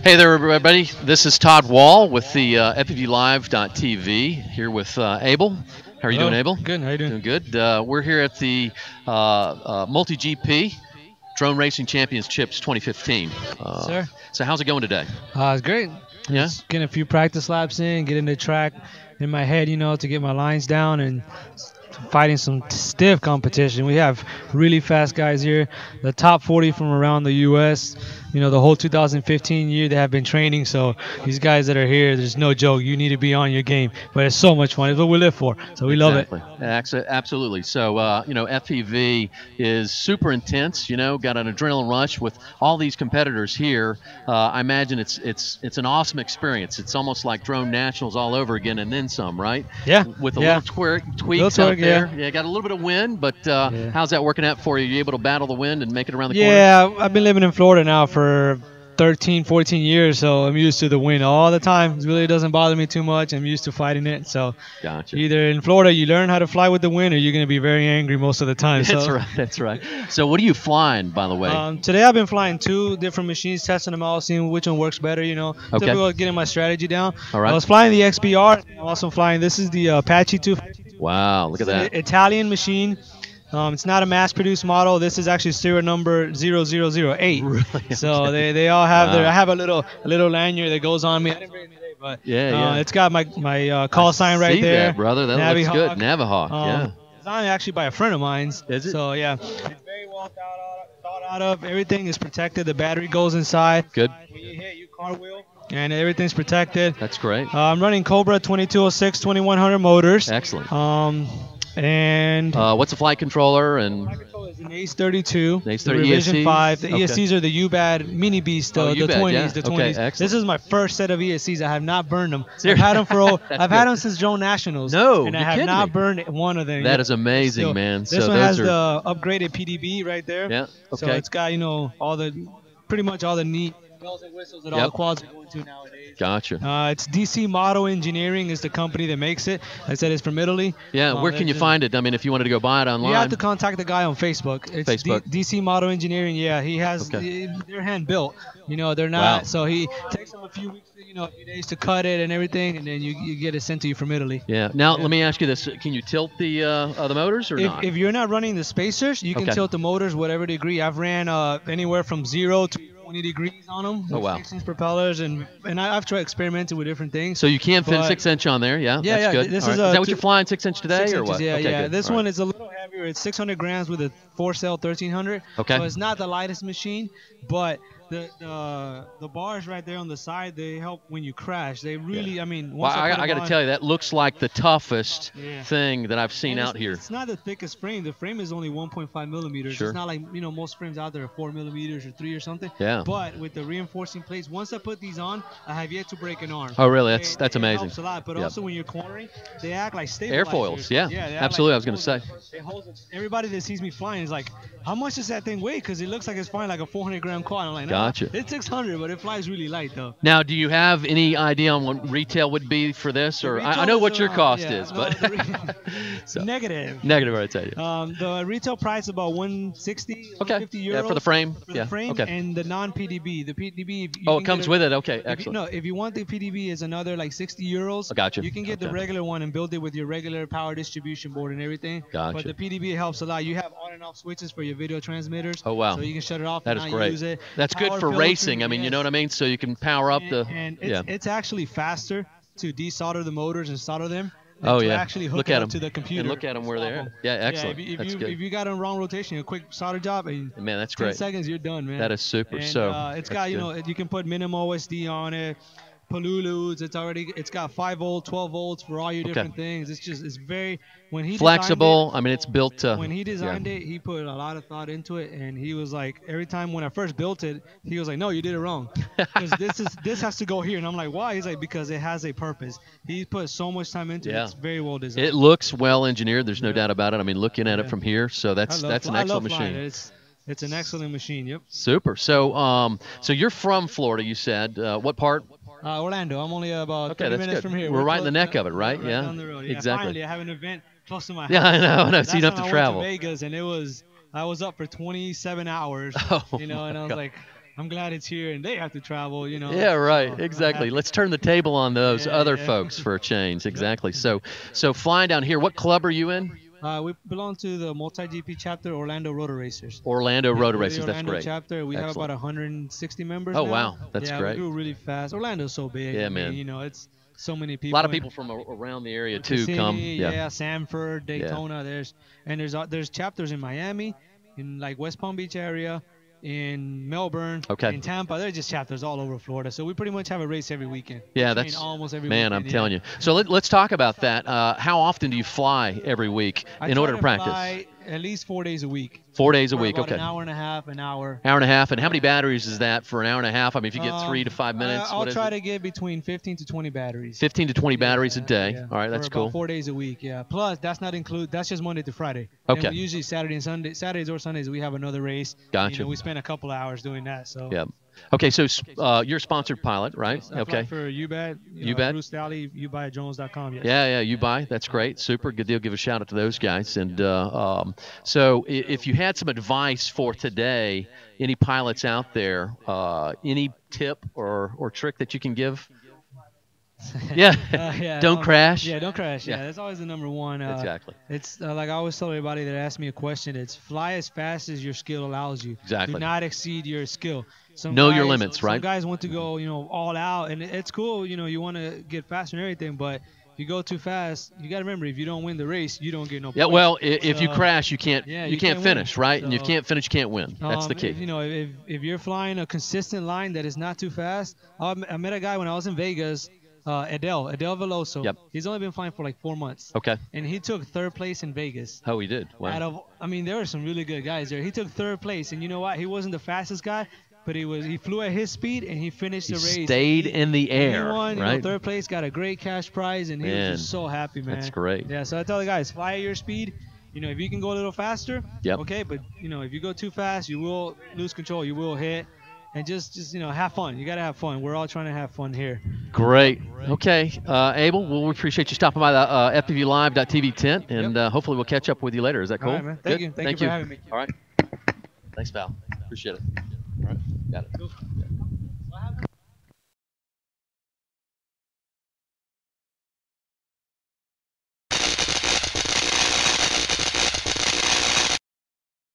Hey there, everybody. This is Todd Wahl with the FPVLive.tv here with Abel. How are you doing, Hello. Abel? Good. How you doing? Doing good. We're here at the MultiGP Drone Racing Championships 2015. Sir. So how's it going today? It's great. Yeah? Just getting a few practice laps in, getting the track in my head, to get my lines down and fighting some stiff competition. We have really fast guys here. The top 40 from around the U.S. The whole 2015 year they have been training. So these guys that are here, there's no joke. You need to be on your game. But it's so much fun. It's what we live for. So we love it. Absolutely. So, FPV is super intense, got an adrenaline rush with all these competitors here. I imagine it's an awesome experience. It's almost like drone nationals all over again and then some, right? Yeah. With a little tweaks out there. Yeah, got a little bit of wind, but how's that working out for you? Are you able to battle the wind and make it around the corner? Yeah, I've been living in Florida now for 13, 14 years, so I'm used to the wind all the time. It really doesn't bother me too much. I'm used to fighting it. So gotcha. Either in Florida you learn how to fly with the wind, or you're going to be very angry most of the time. That's right. So what are you flying, by the way? Today I've been flying 2 different machines, testing them out, seeing which one works better. Typical getting my strategy down. All right. I was flying the XBR. I'm also flying. This is the Apache 2. Wow, look at that. Italian machine. It's not a mass-produced model. This is actually serial number 0008. Really? So they all have their. I have a little lanyard that goes on me. I didn't bring it today, but it's got my call sign right there. That, brother. That looks good. NaviHawk. Yeah. Designed actually by a friend of mine. Is it? So yeah, it's very well thought out of. Everything is protected. The battery goes inside. Good. When you hit, you cartwheel. And everything's protected. That's great. I'm running Cobra 2206 2100 motors. Excellent. And what's the flight controller? And flight controller is an ACE-32. ACE-30 Revision ESCs? 5. The ESCs are the U-Bad mini beast, the 20s. Yeah. The 20s. Okay, excellent. This is my first set of ESCs. I have not burned them. Seriously? I've had them since Drone Nationals. No, and I have not burned one of them. That is amazing, man. This one has the upgraded PDB right there. Yeah. Okay. So it's got pretty much all the neat bells and whistles that all the quads are going to nowadays. Gotcha. It's DC Moto Engineering is the company that makes it. I said it's from Italy. Yeah, where can you find it? I mean, if you wanted to go buy it online. You have to contact the guy on Facebook. It's Facebook. DC Moto Engineering. Yeah, he has. They're hand built. They're not. Wow. So he takes them a few weeks, a few days to cut it and everything, and then you get it sent to you from Italy. Yeah. Now let me ask you this: can you tilt the motors or not? If you're not running the spacers, you can tilt the motors whatever degree. I've ran anywhere from 0 to 20 degrees on them. Oh wow! 6-inch propellers, and I've tried experimenting with different things. So you can fit 6-inch on there, yeah? Yeah, that's good. This is that what you're flying 6-inch today, 6 or inches, what? Yeah, okay, yeah. Good. This one is a little heavier. It's 600 grams with a 4-cell 1300. Okay. So it's not the lightest machine, but the bars right there on the side, they help when you crash. They really, Well, I got to tell you, that looks like the toughest thing that I've seen out here. It's not the thickest frame. The frame is only 1.5 millimeters. Sure. It's not like most frames out there are 4 millimeters or 3 or something. Yeah. But with the reinforcing plates, once I put these on, I have yet to break an arm. Oh, really? That's amazing. It helps a lot. But also when you're cornering, they act like Airfoils, stabilizers. yeah. Absolutely. I was going to say. Everybody that sees me flying is like, how much does that thing weigh? Because it looks like it's flying like a 400-gram quad. I'm like, no, gotcha. It's 600, but it flies really light though. Now, do you have any idea on what retail would be for this, or I know what your cost is, but negative. Negative, I tell you. The retail price is about 160, 150 euros. Yeah, for the frame. For the frame and the non-PDB. The PDB. It comes with it. Okay, excellent. If you want the PDB, is another like 60 euros. I gotcha. You can get the regular one and build it with your regular power distribution board and everything. Gotcha. But the PDB helps a lot. You have on and off switches for your video transmitters. Oh wow. So you can shut it off. That is great. Use it. That's good for racing. I mean, you know what I mean. So you can power up it's actually faster to desolder the motors and solder them. Oh yeah. Actually hook it up to the computer. And look at them where they're at. Yeah, excellent. Yeah, if you got on wrong rotation, a quick solder job, and man, that's 10 great. seconds, you're done, man. That is super. And, it's got you can put minimum OSD on it. Polulus, it's got 5 volt, 12 volts for all your different things. It's very flexible. It's built to. When he designed it, he put a lot of thought into it, and he was like, every time when I first built it, he was like, no, you did it wrong, because this has to go here, and I'm like, why? He's like, because it has a purpose. He put so much time into it. It's very well designed. It looks well engineered. There's no doubt about it. Looking at it from here, so that's an excellent machine. It's an excellent machine. Yep. Super. So so you're from Florida, you said. What part? Orlando. I'm only about 30 minutes from here. We're right in the neck of it, right? Yeah. Down the road. Yeah, exactly. Finally, I have an event close to my house. Yeah, I know. So you don't have to travel. I went to Vegas, and I was up for 27 hours. Oh, and I was like, I'm glad it's here and they have to travel, you know. Yeah, So right. I'm Exactly. happy. Let's turn the table on those Yeah, other yeah. folks for a change. Yep. Exactly. So flying down here, what club are you in? We belong to the MultiGP chapter, Orlando Rotor Racers. Orlando Yeah, Rotor we're the Racers. That's Orlando great. chapter. We have about Excellent. 160 members Oh, now. wow. That's Yeah, we great. grew really fast. Orlando's so big. Yeah, I mean, man. you know, it's so many A lot people. of people from around the area too come. Kissimmee, Yeah. yeah, Sanford, Yeah. Daytona. There's chapters in Miami, in like West Palm Beach area, in Melbourne, Okay. in Tampa. There's just chapters all over Florida. So we pretty much have a race every weekend. Yeah, We train that's almost every man. weekend. I'm telling you. So let's talk about that. How often do you fly every week I in try order to practice? fly at least 4 days a week. 4 days a For week. about Okay. an hour and a half, an hour. Hour and a half. And how many batteries is that for an hour and a half? I mean, if you get 3 to 5 minutes, I'll what is try it? to get between 15 to 20 batteries. 15 to 20 batteries a Yeah, day. yeah. All right, that's For about cool. 4 days a week, yeah. Plus, that's not include. That's just Monday to Friday. Okay. And usually Saturday and Sunday, Saturdays or Sundays, we have another race. Gotcha. You know, we spend a couple hours doing that. So. Yeah. Okay, so you're a sponsored pilot, right? I fly Okay. for UBAT. UBAT? Bruce Daly, ubuyjones.com. Yes. Yeah, you buy. That's great. Super. Good deal. Give a shout out to those guys. And so, if you had some advice for today, any pilots out there, any tip or trick that you can give? Yeah. Yeah. Don't crash. Yeah, don't crash. Yeah, Yeah. that's always the number one. Exactly. It's like I always tell everybody that asks me a question. It's fly as fast as your skill allows you. Exactly. Do not exceed your skill. Know your limits, right? Some guys want to go, you know, all out, and it's cool. You know, you want to get faster and everything, but if you go too fast, you got to remember if you don't win the race, you don't get no. Yeah. points. Well, if you So, crash, you can't. yeah, you you can't can't finish, win. right? And you So, can't finish, you can't win. That's the key. You know, if you're flying a consistent line that is not too fast, I met a guy when I was in Vegas, Adele Veloso. Yep. He's only been flying for like 4 months. Okay. And he took third place in Vegas. Oh, he did. Wow. I mean, there were some really good guys there. He took third place, and you know what? He wasn't the fastest guy, but he flew at his speed and he finished He the race. stayed in the air, He won, you know, right? third place, got a great cash prize, and he Man, was just so happy, man. that's great. Yeah, so I tell the guys, fly at your speed. You know, if you can go a little faster, Yep. okay, but you know, if you go too fast, you will lose control, you will hit, and just you know, have fun. You gotta have fun. We're all trying to have fun here. Great. Okay, Abel, well, we appreciate you stopping by the FPVLive.tv tent, and hopefully we'll catch up with you later. Is that cool? All right, man. Thank Good? you. Thank you for having me. All right. Thanks, pal. Appreciate it. All right. Got it. What happened?